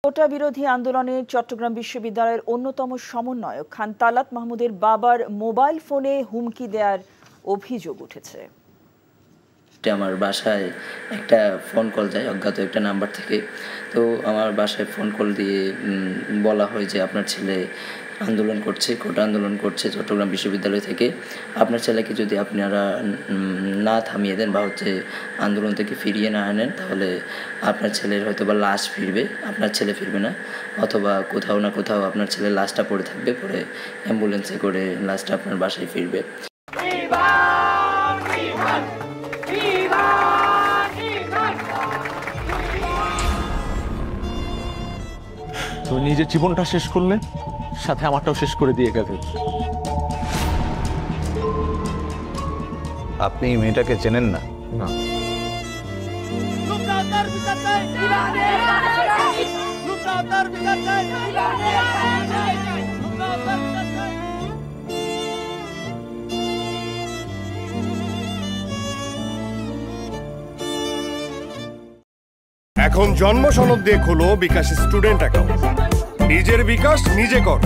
কোটা বিরোধী আন্দোলনে চট্টগ্রাম বিশ্ববিদ্যালয়ের অন্যতম সমন্বয়ক খান তালাত মাহমুদের বাবার মোবাইল ফোনে হুমকি দেওয়ার অভিযোগ উঠেছে। আমার বাসায় একটা ফোন কল যায় অজ্ঞাত একটা নাম্বার থেকে। তো আমার বাসায় ফোন কল দিয়ে বলা হয় যে আপনার ছেলে আন্দোলন করছে, কোটা আন্দোলন করছে চট্টগ্রাম বিশ্ববিদ্যালয় থেকে। আপনার ছেলেকে যদি আপনারা না থামিয়ে দেন বা আন্দোলন থেকে ফিরিয়ে না আনেন, তাহলে আপনার ছেলের হয়তো বা লাশ ফিরবে, আপনার ছেলে ফিরবে না, অথবা কোথাও না কোথাও আপনার ছেলের লাশটা পড়ে থাকবে, পরে অ্যাম্বুলেন্সে করে লাশটা আপনার বাসায় ফিরবে। তুমি নিজের জীবনটা শেষ করলে, সাথে আমারটাও শেষ করে দিয়ে গেলে। আপনি মেয়েটাকে চেনেন না? না। এখন জন্ম সনদ দিয়ে খোলো বিকাশ স্টুডেন্ট অ্যাকাউন্ট। নিজের বিকাশ নিজে কর।